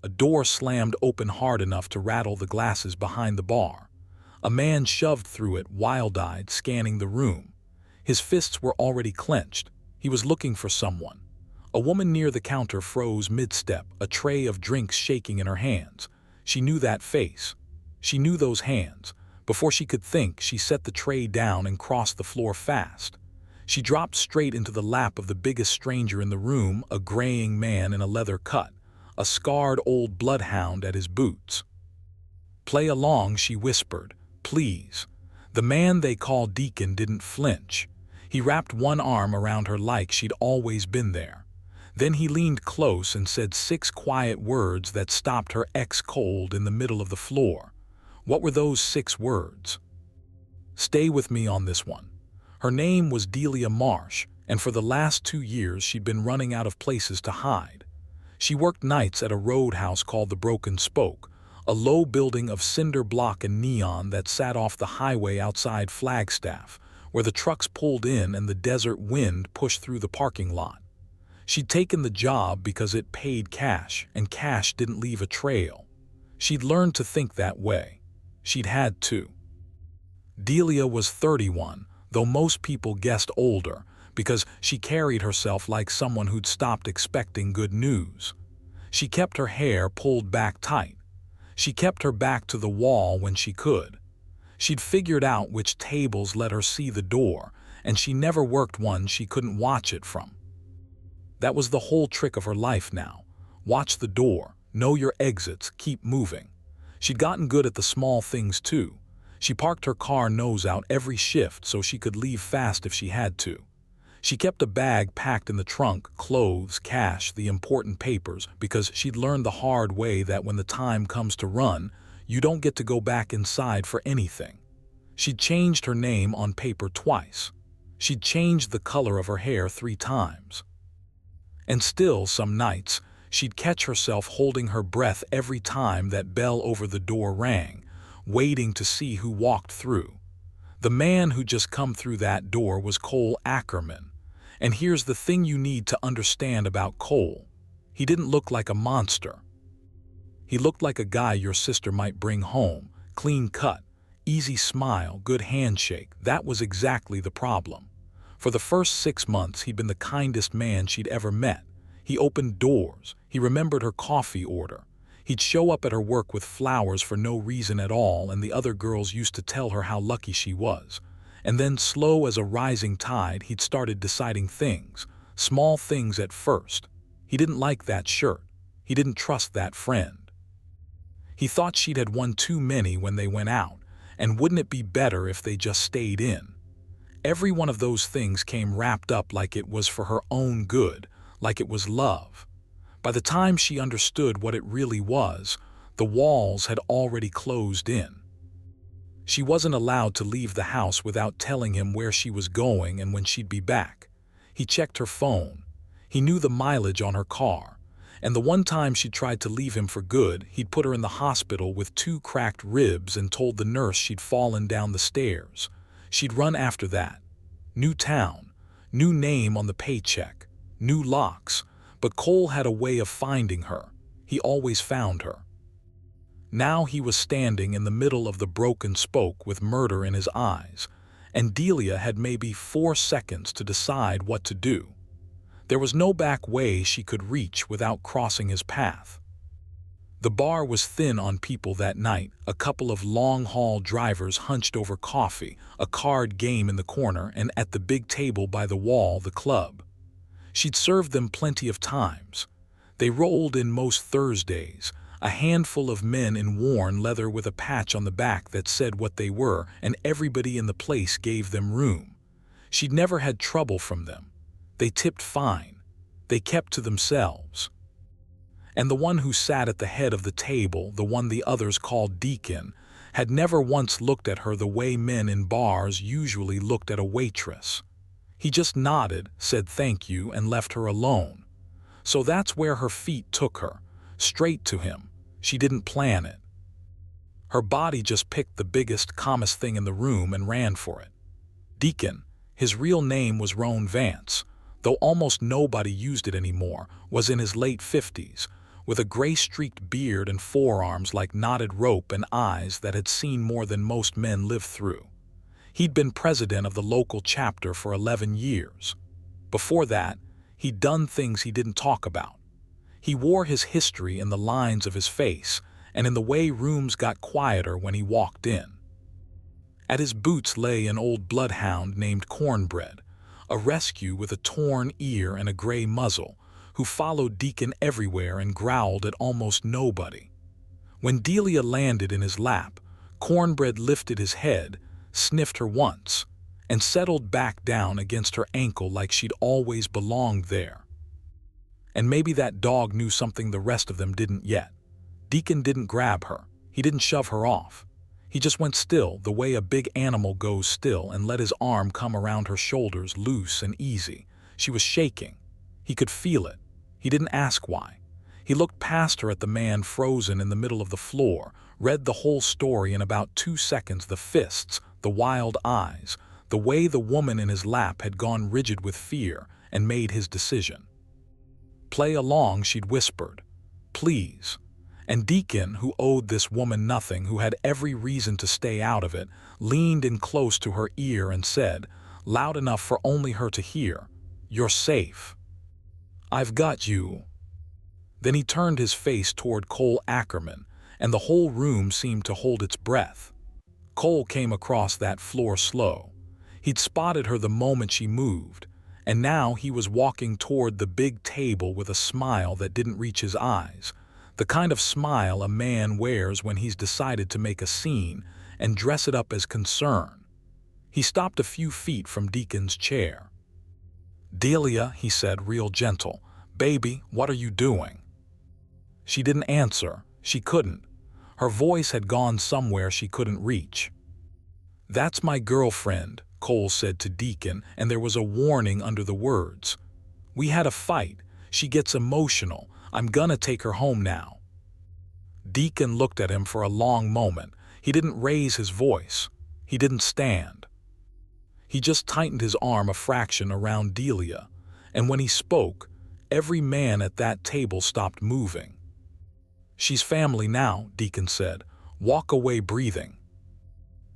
A door slammed open hard enough to rattle the glasses behind the bar. A man shoved through it, wild-eyed, scanning the room. His fists were already clenched. He was looking for someone. A woman near the counter froze mid-step, a tray of drinks shaking in her hands. She knew that face. She knew those hands. Before she could think, she set the tray down and crossed the floor fast. She dropped straight into the lap of the biggest stranger in the room, a graying man in a leather cut, a scarred old bloodhound at his boots. "Play along," she whispered. "Please." The man they called Deacon didn't flinch. He wrapped one arm around her like she'd always been there. Then he leaned close and said 6 quiet words that stopped her ex cold in the middle of the floor. What were those 6 words? Stay with me on this one. Her name was Delia Marsh, and for the last 2 years she'd been running out of places to hide. She worked nights at a roadhouse called the Broken Spoke, a low building of cinder block and neon that sat off the highway outside Flagstaff, where the trucks pulled in and the desert wind pushed through the parking lot. She'd taken the job because it paid cash, and cash didn't leave a trail. She'd learned to think that way. She'd had to. Delia was 31, though most people guessed older, because she carried herself like someone who'd stopped expecting good news. She kept her hair pulled back tight. She kept her back to the wall when she could. She'd figured out which tables let her see the door, and she never worked one she couldn't watch it from. That was the whole trick of her life now. Watch the door, know your exits, keep moving. She'd gotten good at the small things too. She parked her car nose out every shift so she could leave fast if she had to. She kept a bag packed in the trunk, clothes, cash, the important papers, because she'd learned the hard way that when the time comes to run, you don't get to go back inside for anything. She'd changed her name on paper twice. She'd changed the color of her hair 3 times. And still, some nights, she'd catch herself holding her breath every time that bell over the door rang, waiting to see who walked through. The man who just come through that door was Cole Ackerman. And here's the thing you need to understand about Cole. He didn't look like a monster. He looked like a guy your sister might bring home, clean cut, easy smile, good handshake. That was exactly the problem. For the first 6 months, he'd been the kindest man she'd ever met. He opened doors. He remembered her coffee order. He'd show up at her work with flowers for no reason at all, and the other girls used to tell her how lucky she was. And then, slow as a rising tide, he'd started deciding things, small things at first. He didn't like that shirt. He didn't trust that friend. He thought she'd had one too many when they went out, and wouldn't it be better if they just stayed in? Every one of those things came wrapped up like it was for her own good, like it was love. By the time she understood what it really was, the walls had already closed in. She wasn't allowed to leave the house without telling him where she was going and when she'd be back. He checked her phone. He knew the mileage on her car. And the one time she tried to leave him for good, he'd put her in the hospital with 2 cracked ribs and told the nurse she'd fallen down the stairs. She'd run after that. New town, new name on the paycheck, new locks. But Cole had a way of finding her. He always found her. Now he was standing in the middle of the Broken Spoke with murder in his eyes, and Delia had maybe 4 seconds to decide what to do. There was no back way she could reach without crossing his path. The bar was thin on people that night, a couple of long-haul drivers hunched over coffee, a card game in the corner, and at the big table by the wall, the club. She'd served them plenty of times. They rolled in most Thursdays, a handful of men in worn leather with a patch on the back that said what they were, and everybody in the place gave them room. She'd never had trouble from them. They tipped fine. They kept to themselves. And the one who sat at the head of the table, the one the others called Deacon, had never once looked at her the way men in bars usually looked at a waitress. He just nodded, said thank you, and left her alone. So that's where her feet took her, straight to him. She didn't plan it. Her body just picked the biggest, calmest thing in the room and ran for it. Deacon, his real name was Roan Vance, though almost nobody used it anymore, was in his late 50s, with a gray-streaked beard and forearms like knotted rope and eyes that had seen more than most men live through. He'd been president of the local chapter for 11 years. Before that, he'd done things he didn't talk about. He wore his history in the lines of his face and in the way rooms got quieter when he walked in. At his boots lay an old bloodhound named Cornbread, a rescue with a torn ear and a gray muzzle, who followed Deacon everywhere and growled at almost nobody. When Delia landed in his lap, Cornbread lifted his head, sniffed her once, and settled back down against her ankle like she'd always belonged there. And maybe that dog knew something the rest of them didn't yet. Deacon didn't grab her. He didn't shove her off. He just went still, the way a big animal goes still, and let his arm come around her shoulders loose and easy. She was shaking. He could feel it. He didn't ask why. He looked past her at the man frozen in the middle of the floor, read the whole story in about 2 seconds, the fists, the wild eyes, the way the woman in his lap had gone rigid with fear, and made his decision. "Play along," she'd whispered. "Please." And Deacon, who owed this woman nothing, who had every reason to stay out of it, leaned in close to her ear and said, loud enough for only her to hear, "You're safe. I've got you." Then he turned his face toward Cole Ackerman, and the whole room seemed to hold its breath. Cole came across that floor slow. He'd spotted her the moment she moved, and now he was walking toward the big table with a smile that didn't reach his eyes, the kind of smile a man wears when he's decided to make a scene and dress it up as concern. He stopped a few feet from Deacon's chair. "Delia," he said, real gentle, "baby, what are you doing?" She didn't answer. She couldn't. Her voice had gone somewhere she couldn't reach. "That's my girlfriend," Cole said to Deacon, and there was a warning under the words. "We had a fight. She gets emotional. I'm gonna take her home now." Deacon looked at him for a long moment. He didn't raise his voice. He didn't stand. He just tightened his arm a fraction around Delia, and when he spoke, every man at that table stopped moving. "She's family now," Deacon said. "Walk away breathing."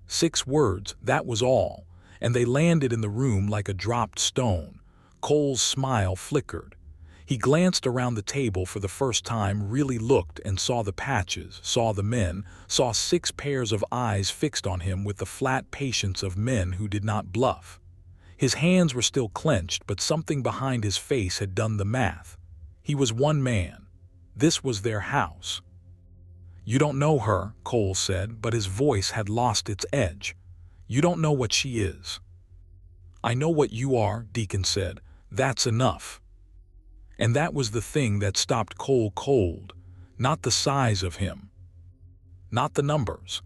6 words, that was all, and they landed in the room like a dropped stone. Cole's smile flickered. He glanced around the table for the first time, really looked and saw the patches, saw the men, saw 6 pairs of eyes fixed on him with the flat patience of men who did not bluff. His hands were still clenched, but something behind his face had done the math. He was one man. This was their house. "You don't know her," Cole said, but his voice had lost its edge. "You don't know what she is." "I know what you are," Deacon said. "That's enough." And that was the thing that stopped Cole cold, not the size of him, not the numbers.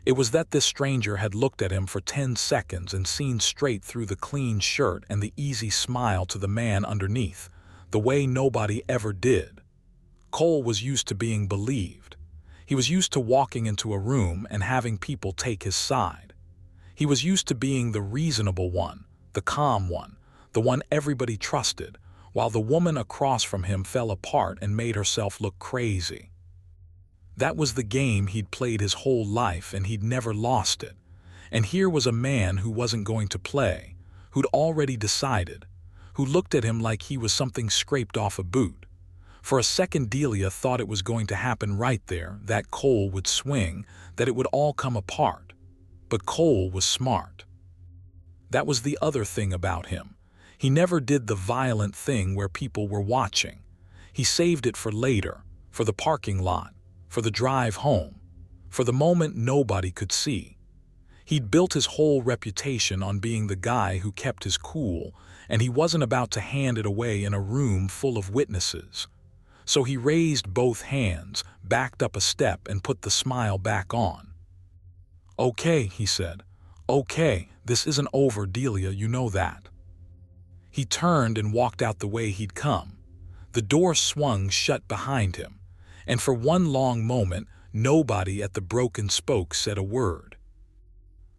It was that this stranger had looked at him for 10 seconds and seen straight through the clean shirt and the easy smile to the man underneath, the way nobody ever did. Cole was used to being believed. He was used to walking into a room and having people take his side. He was used to being the reasonable one, the calm one, the one everybody trusted, while the woman across from him fell apart and made herself look crazy. That was the game he'd played his whole life, and he'd never lost it. And here was a man who wasn't going to play, who'd already decided, who looked at him like he was something scraped off a boot. For a second Delia thought it was going to happen right there, that Cole would swing, that it would all come apart. But Cole was smart. That was the other thing about him. He never did the violent thing where people were watching. He saved it for later, for the parking lot, for the drive home, for the moment nobody could see. He'd built his whole reputation on being the guy who kept his cool, and he wasn't about to hand it away in a room full of witnesses. So he raised both hands, backed up a step, and put the smile back on. "Okay," he said. "Okay, this isn't over, Delia, you know that." He turned and walked out the way he'd come. The door swung shut behind him, and for one long moment, nobody at the Broken Spoke said a word.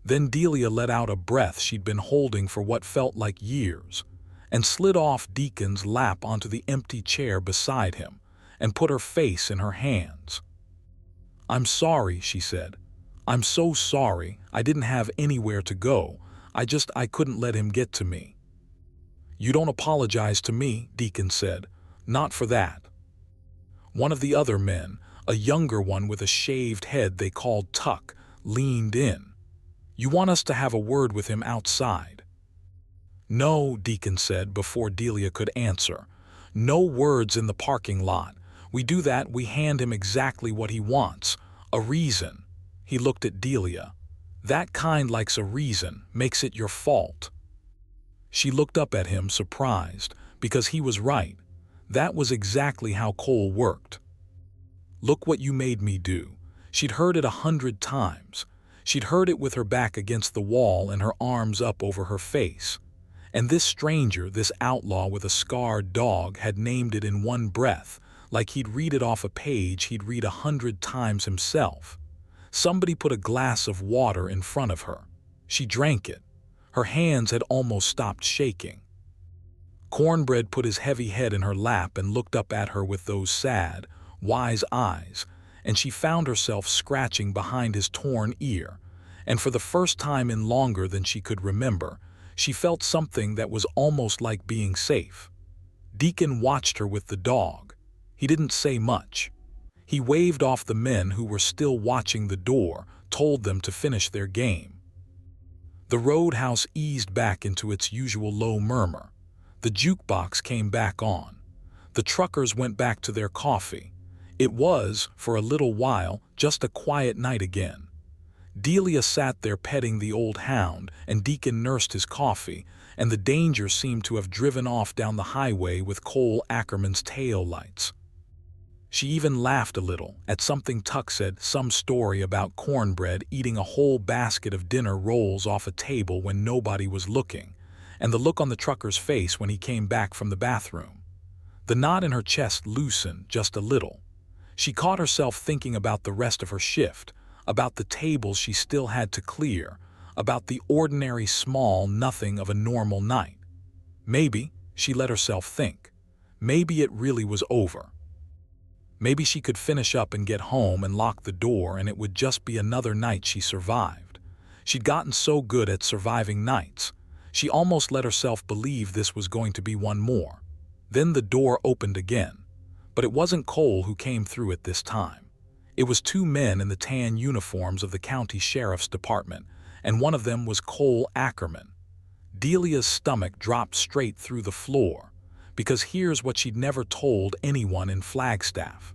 Then Delia let out a breath she'd been holding for what felt like years, and slid off Deacon's lap onto the empty chair beside him, and put her face in her hands. "I'm sorry," she said. "I'm so sorry. I didn't have anywhere to go. I couldn't let him get to me." "You don't apologize to me," Deacon said. "Not for that." One of the other men, a younger one with a shaved head they called Tuck, leaned in. "You want us to have a word with him outside?" "No," Deacon said before Delia could answer. "No words in the parking lot. We do that, we hand him exactly what he wants. A reason." He looked at Delia. "That kind likes a reason, makes it your fault." She looked up at him, surprised, because he was right. That was exactly how Cole worked. "Look what you made me do." She'd heard it 100 times. She'd heard it with her back against the wall and her arms up over her face. And this stranger, this outlaw with a scarred dog, had named it in one breath, like he'd read it off a page he'd read 100 times himself. Somebody put a glass of water in front of her. She drank it. Her hands had almost stopped shaking. Cornbread put his heavy head in her lap and looked up at her with those sad, wise eyes, and she found herself scratching behind his torn ear, and for the first time in longer than she could remember, she felt something that was almost like being safe. Deacon watched her with the dog. He didn't say much. He waved off the men who were still watching the door, told them to finish their game. The roadhouse eased back into its usual low murmur. The jukebox came back on. The truckers went back to their coffee. It was, for a little while, just a quiet night again. Delia sat there petting the old hound, and Deacon nursed his coffee, and the danger seemed to have driven off down the highway with Cole Ackerman's tail lights. She even laughed a little at something Tuck said, some story about Cornbread eating a whole basket of dinner rolls off a table when nobody was looking, and the look on the trucker's face when he came back from the bathroom. The knot in her chest loosened just a little. She caught herself thinking about the rest of her shift, about the tables she still had to clear, about the ordinary small nothing of a normal night. Maybe, she let herself think, maybe it really was over. Maybe she could finish up and get home and lock the door and it would just be another night she survived. She'd gotten so good at surviving nights. She almost let herself believe this was going to be one more. Then the door opened again. But it wasn't Cole who came through it this time. It was 2 men in the tan uniforms of the county sheriff's department, and one of them was Cole Ackerman. Delia's stomach dropped straight through the floor, because here's what she'd never told anyone in Flagstaff.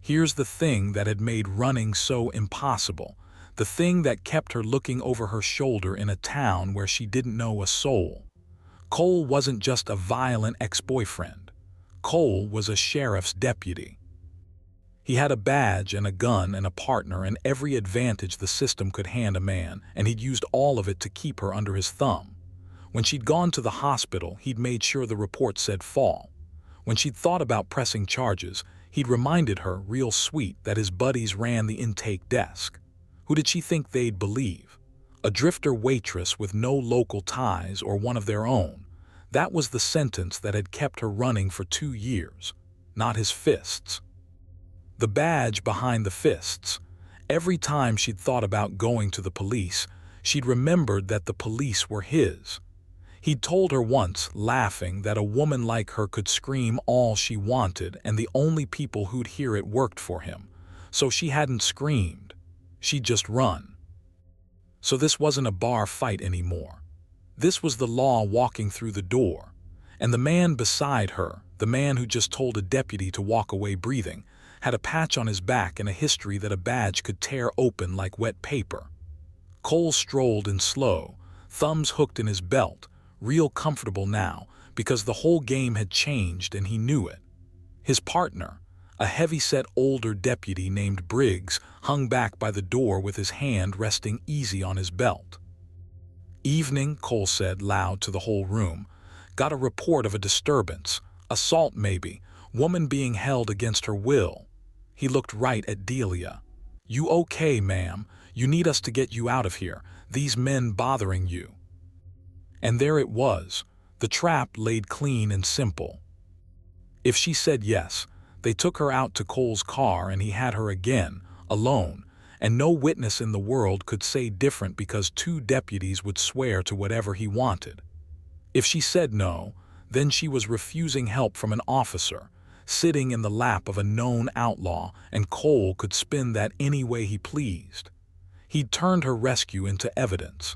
Here's the thing that had made running so impossible, the thing that kept her looking over her shoulder in a town where she didn't know a soul. Cole wasn't just a violent ex-boyfriend. Cole was a sheriff's deputy. He had a badge and a gun and a partner and every advantage the system could hand a man, and he'd used all of it to keep her under his thumb. When she'd gone to the hospital, he'd made sure the report said fall. When she'd thought about pressing charges, he'd reminded her, real sweet, that his buddies ran the intake desk. Who did she think they'd believe? A drifter waitress with no local ties or one of their own. That was the sentence that had kept her running for 2 years, not his fists. The badge behind the fists. Every time she'd thought about going to the police, she'd remembered that the police were his. He'd told her once, laughing, that a woman like her could scream all she wanted and the only people who'd hear it worked for him. So she hadn't screamed. She'd just run. So this wasn't a bar fight anymore. This was the law walking through the door. And the man beside her, the man who just told a deputy to walk away breathing, had a patch on his back and a history that a badge could tear open like wet paper. Cole strolled in slow, thumbs hooked in his belt, real comfortable now, because the whole game had changed and he knew it. His partner, a heavy-set older deputy named Briggs, hung back by the door with his hand resting easy on his belt. "Evening," Cole said loud to the whole room. "Got a report of a disturbance. Assault maybe. Woman being held against her will." He looked right at Delia. "You okay, ma'am? You need us to get you out of here. These men bothering you." And there it was, the trap laid clean and simple. If she said yes, They took her out to Cole's car and he had her again, alone, and no witness in the world could say different because 2 deputies would swear to whatever he wanted. If she said no, then she was refusing help from an officer, sitting in the lap of a known outlaw, and Cole could spin that any way he pleased. He'd turned her rescue into evidence.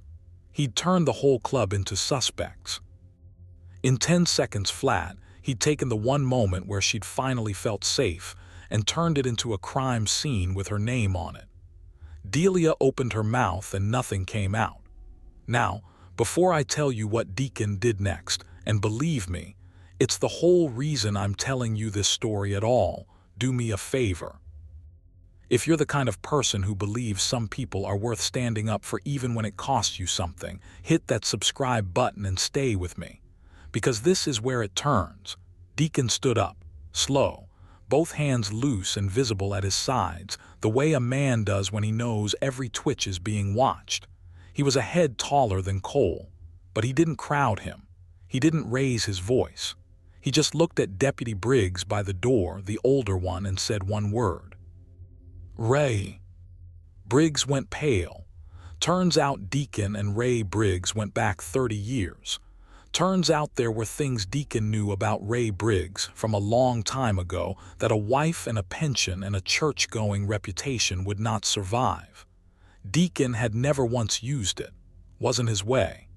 He'd turned the whole club into suspects. In 10 seconds flat, he'd taken the one moment where she'd finally felt safe and turned it into a crime scene with her name on it. Delia opened her mouth and nothing came out. Now, before I tell you what Deacon did next, and believe me, it's the whole reason I'm telling you this story at all, do me a favor. If you're the kind of person who believes some people are worth standing up for even when it costs you something, hit that subscribe button and stay with me. Because this is where it turns. Deacon stood up, slow, both hands loose and visible at his sides, the way a man does when he knows every twitch is being watched. He was a head taller than Cole, but he didn't crowd him. He didn't raise his voice. He just looked at Deputy Briggs by the door, the older one, and said one word. Ray. Briggs went pale. Turns out Deacon and Ray Briggs went back 30 years. Turns out there were things Deacon knew about Ray Briggs from a long time ago that a wife and a pension and a church-going reputation would not survive. Deacon had never once used it. Wasn't his way.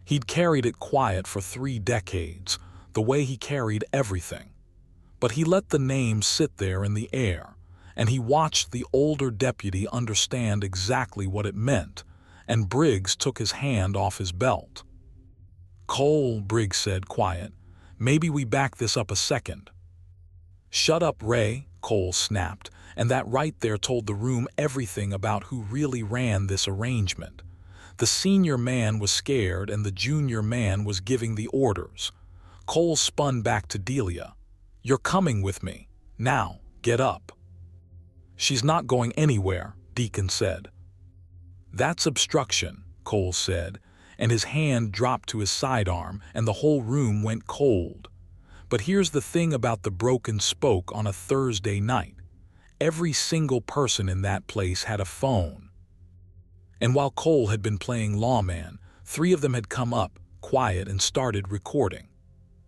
He'd carried it quiet for 3 decades, the way he carried everything. But he let the name sit there in the air, and he watched the older deputy understand exactly what it meant, and Briggs took his hand off his belt. Cole, Briggs said, quiet. Maybe we back this up a second. Shut up, Ray, Cole snapped, and that right there told the room everything about who really ran this arrangement. The senior man was scared and the junior man was giving the orders. Cole spun back to Delia. You're coming with me. Now, get up. She's not going anywhere, Deacon said. That's obstruction, Cole said, and his hand dropped to his sidearm and the whole room went cold. But here's the thing about the broken spoke on a Thursday night. Every single person in that place had a phone. And while Cole had been playing lawman, 3 of them had come up, quiet, and started recording.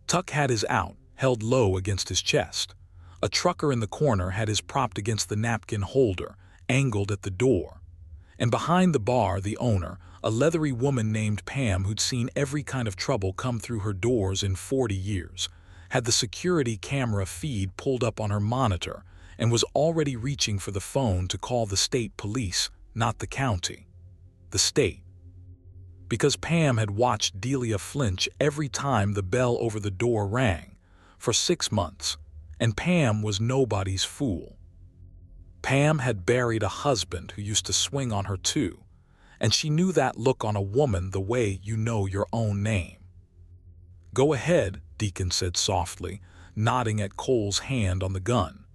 Tuck had his out, held low against his chest. A trucker in the corner had his propped against the napkin holder, angled at the door. And behind the bar, the owner, a leathery woman named Pam who'd seen every kind of trouble come through her doors in 40 years, had the security camera feed pulled up on her monitor and was already reaching for the phone to call the state police, not the county. The state. Because Pam had watched Delia flinch every time the bell over the door rang, for 6 months, and Pam was nobody's fool. Pam had buried a husband who used to swing on her too, and she knew that look on a woman the way you know your own name. Go ahead, Deacon said softly, nodding at Cole's hand on the gun.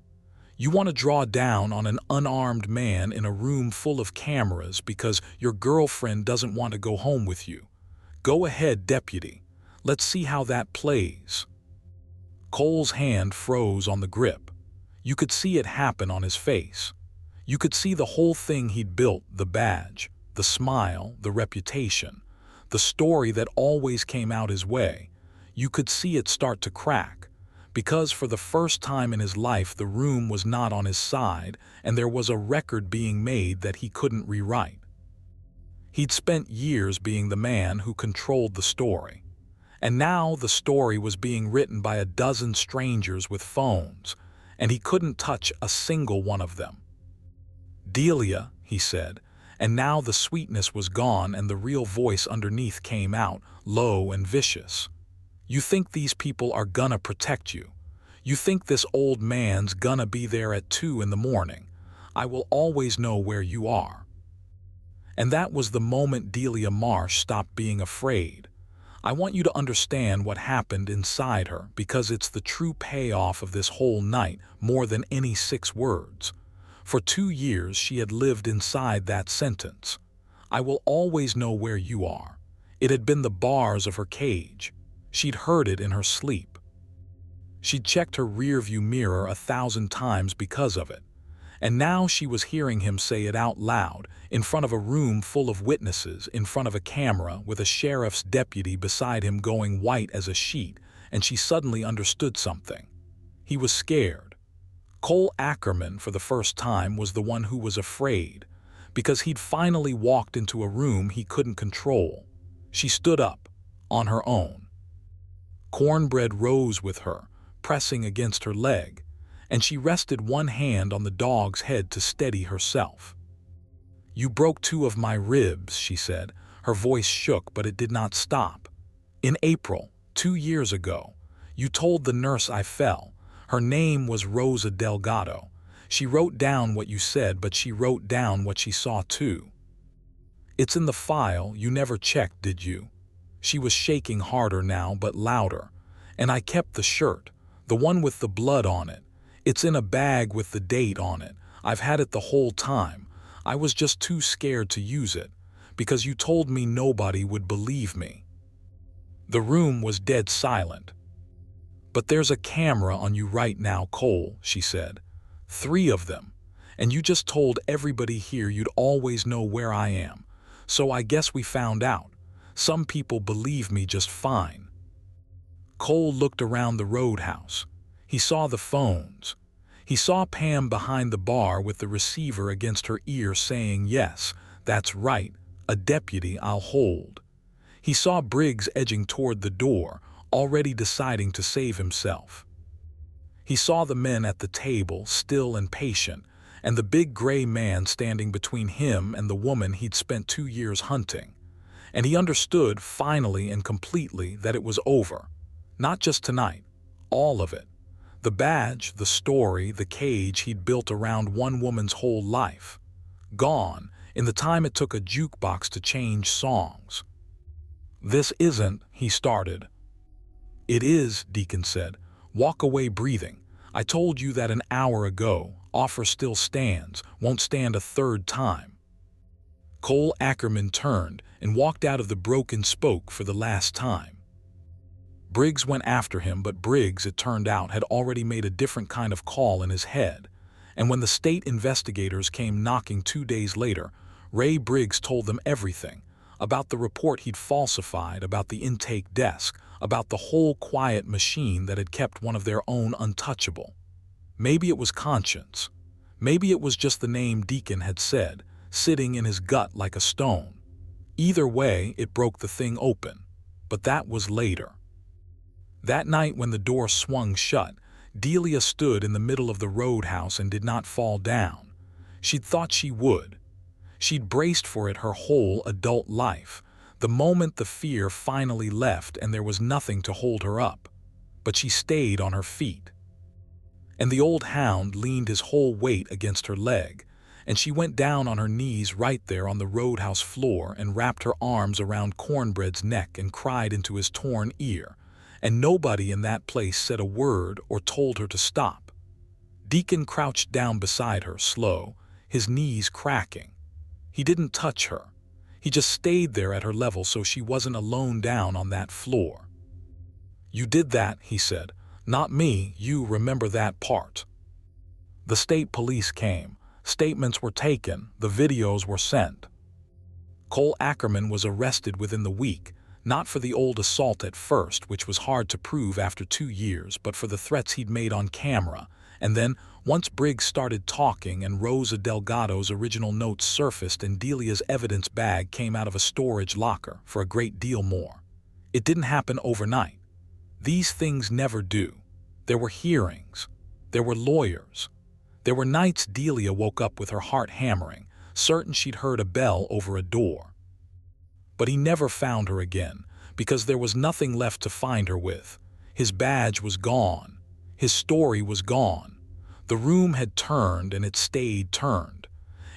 You want to draw down on an unarmed man in a room full of cameras because your girlfriend doesn't want to go home with you. Go ahead, deputy. Let's see how that plays. Cole's hand froze on the grip. You could see it happen on his face. You could see the whole thing he'd built, the badge, the smile, the reputation, the story that always came out his way. You could see it start to crack. Because for the first time in his life the room was not on his side and there was a record being made that he couldn't rewrite. He'd spent years being the man who controlled the story. And now the story was being written by a dozen strangers with phones, and he couldn't touch a single one of them. Delia, he said, and now the sweetness was gone and the real voice underneath came out, low and vicious. You think these people are gonna protect you. You think this old man's gonna be there at 2 in the morning. I will always know where you are. And that was the moment Delia Marsh stopped being afraid. I want you to understand what happened inside her because it's the true payoff of this whole night more than any 6 words. For 2 years she had lived inside that sentence. I will always know where you are. It had been the bars of her cage. She'd heard it in her sleep. She'd checked her rearview mirror 1,000 times because of it. And now she was hearing him say it out loud, in front of a room full of witnesses, in front of a camera, with a sheriff's deputy beside him going white as a sheet, and she suddenly understood something. He was scared. Cole Ackerman, for the first time, was the one who was afraid, because he'd finally walked into a room he couldn't control. She stood up, on her own. Cornbread rose with her, pressing against her leg, and she rested one hand on the dog's head to steady herself. "You broke 2 of my ribs," she said. Her voice shook, but it did not stop. "In April, 2 years ago, you told the nurse I fell. Her name was Rosa Delgado. She wrote down what you said, but she wrote down what she saw too. It's in the file. You never checked, did you?" She was shaking harder now, but louder. "And I kept the shirt, the one with the blood on it. It's in a bag with the date on it. I've had it the whole time. I was just too scared to use it, because you told me nobody would believe me." The room was dead silent. "But there's a camera on you right now, Cole," she said. 3 of them. And you just told everybody here you'd always know where I am. So I guess we found out. Some people believe me just fine." Cole looked around the roadhouse. He saw the phones. He saw Pam behind the bar with the receiver against her ear saying, "Yes, that's right, a deputy I'll hold." He saw Briggs edging toward the door, already deciding to save himself. He saw the men at the table, still and patient, and the big gray man standing between him and the woman he'd spent 2 years hunting. And he understood, finally and completely, that it was over. Not just tonight, all of it. The badge, the story, the cage he'd built around one woman's whole life. Gone, in the time it took a jukebox to change songs. "This isn't," he started. "It is," Deacon said. "Walk away breathing. I told you that an hour ago. Offer still stands, won't stand a third time." Cole Ackerman turned and walked out of the broken spoke for the last time. Briggs went after him, but Briggs, it turned out, had already made a different kind of call in his head. And when the state investigators came knocking 2 days later, Ray Briggs told them everything. About the report he'd falsified, about the intake desk, about the whole quiet machine that had kept one of their own untouchable. Maybe it was conscience. Maybe it was just the name Deacon had said, sitting in his gut like a stone. Either way, it broke the thing open. But that was later. That night when the door swung shut, Delia stood in the middle of the roadhouse and did not fall down. She'd thought she would. She'd braced for it her whole adult life, the moment the fear finally left and there was nothing to hold her up. But she stayed on her feet. And the old hound leaned his whole weight against her leg, and she went down on her knees right there on the roadhouse floor and wrapped her arms around Cornbread's neck and cried into his torn ear. And nobody in that place said a word or told her to stop. Deacon crouched down beside her, slow, his knees cracking. He didn't touch her. He just stayed there at her level so she wasn't alone down on that floor. "You did that," he said. "Not me, you remember that part." The state police came. Statements were taken. The videos were sent. Cole Ackerman was arrested within the week. Not for the old assault at first, which was hard to prove after 2 years, but for the threats he'd made on camera. And then, once Briggs started talking and Rosa Delgado's original notes surfaced and Delia's evidence bag came out of a storage locker, for a great deal more. It didn't happen overnight. These things never do. There were hearings. There were lawyers. There were nights Delia woke up with her heart hammering, certain she'd heard a bell over a door. But he never found her again, because there was nothing left to find her with. His badge was gone. His story was gone. The room had turned and it stayed turned.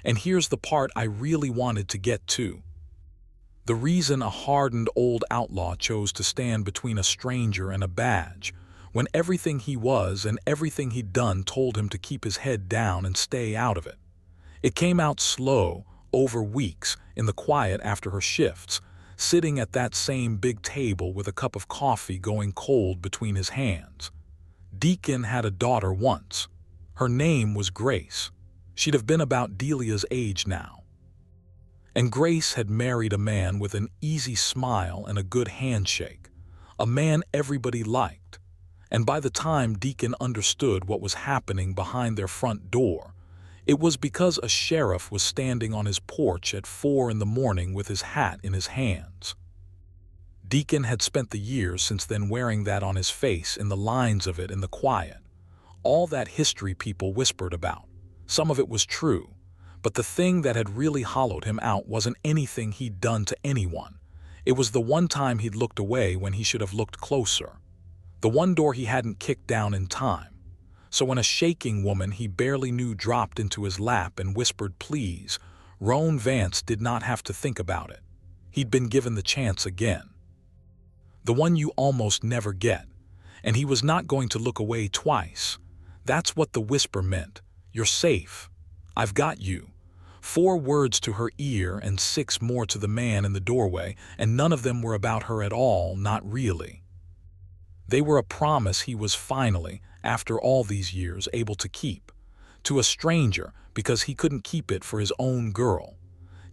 And here's the part I really wanted to get to. The reason a hardened old outlaw chose to stand between a stranger and a badge, when everything he was and everything he'd done told him to keep his head down and stay out of it. It came out slow, over weeks, in the quiet after her shifts, sitting at that same big table with a cup of coffee going cold between his hands. Deacon had a daughter once. Her name was Grace. She'd have been about Delia's age now. And Grace had married a man with an easy smile and a good handshake, a man everybody liked. And by the time Deacon understood what was happening behind their front door, it was because a sheriff was standing on his porch at 4 in the morning with his hat in his hands. Deacon had spent the years since then wearing that on his face, in the lines of it in the quiet. All that history people whispered about. Some of it was true, but the thing that had really hollowed him out wasn't anything he'd done to anyone. It was the one time he'd looked away when he should have looked closer. The one door he hadn't kicked down in time. So when a shaking woman he barely knew dropped into his lap and whispered please, Roan Vance did not have to think about it. He'd been given the chance again. The one you almost never get, and he was not going to look away twice. That's what the whisper meant. You're safe. I've got you. 4 words to her ear and 6 more to the man in the doorway, and none of them were about her at all, not really. They were a promise he was finally, after all these years, able to keep. To a stranger, because he couldn't keep it for his own girl.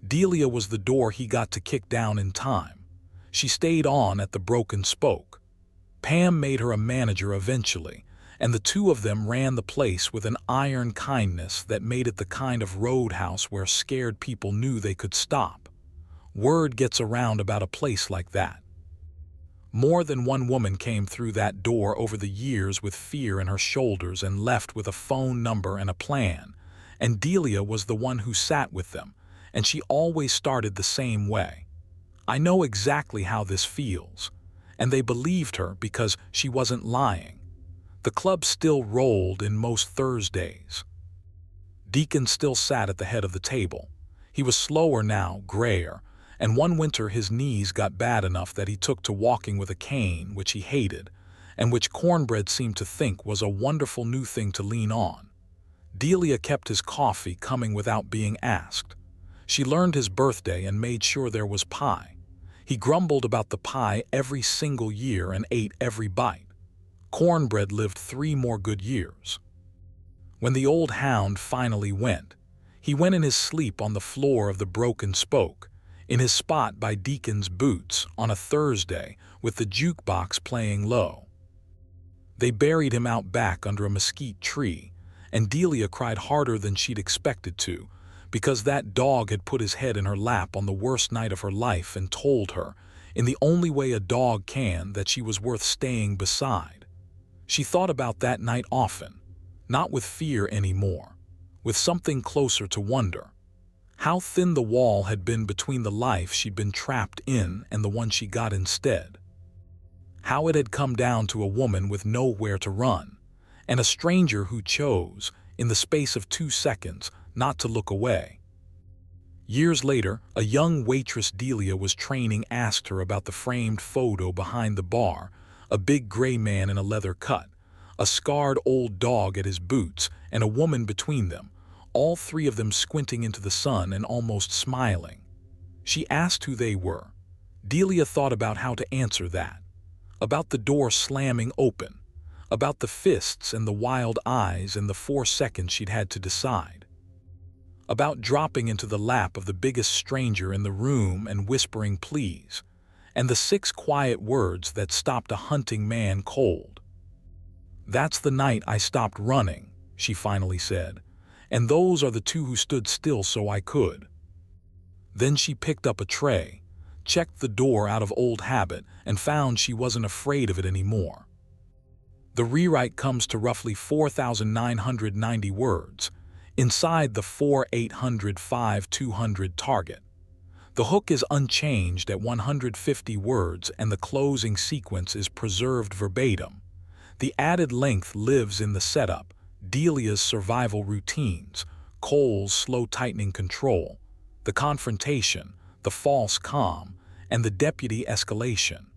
Delia was the door he got to kick down in time. She stayed on at the Broken Spoke. Pam made her a manager eventually, and the two of them ran the place with an iron kindness that made it the kind of roadhouse where scared people knew they could stop. Word gets around about a place like that. More than one woman came through that door over the years with fear in her shoulders and left with a phone number and a plan, and Delia was the one who sat with them, and she always started the same way. I know exactly how this feels, and they believed her because she wasn't lying. The club still rolled in most Thursdays. Deacon still sat at the head of the table. He was slower now, grayer, and one winter his knees got bad enough that he took to walking with a cane, which he hated, and which Cornbread seemed to think was a wonderful new thing to lean on. Delia kept his coffee coming without being asked. She learned his birthday and made sure there was pie. He grumbled about the pie every single year and ate every bite. Cornbread lived 3 more good years. When the old hound finally went, he went in his sleep on the floor of the Broken Spoke, in his spot by Deacon's boots on a Thursday with the jukebox playing low. They buried him out back under a mesquite tree, and Delia cried harder than she'd expected to, because that dog had put his head in her lap on the worst night of her life and told her, in the only way a dog can, that she was worth staying beside. She thought about that night often, not with fear anymore, with something closer to wonder. How thin the wall had been between the life she'd been trapped in and the one she got instead. How it had come down to a woman with nowhere to run, and a stranger who chose, in the space of 2 seconds, not to look away. Years later, a young waitress Delia was training asked her about the framed photo behind the bar, a big gray man in a leather cut, a scarred old dog at his boots, and a woman between them, all 3 of them squinting into the sun and almost smiling. She asked who they were. Delia thought about how to answer that, about the door slamming open, about the fists and the wild eyes and the 4 seconds she'd had to decide, about dropping into the lap of the biggest stranger in the room and whispering please, and the 6 quiet words that stopped a hunting man cold. "That's the night I stopped running," she finally said. "And those are the 2 who stood still so I could." Then she picked up a tray, checked the door out of old habit, and found she wasn't afraid of it anymore. The rewrite comes to roughly 4,990 words, inside the 4,805,200 target. The hook is unchanged at 150 words and the closing sequence is preserved verbatim. The added length lives in the setup, Delia's survival routines, Cole's slow tightening control, the confrontation, the false calm, and the deputy escalation.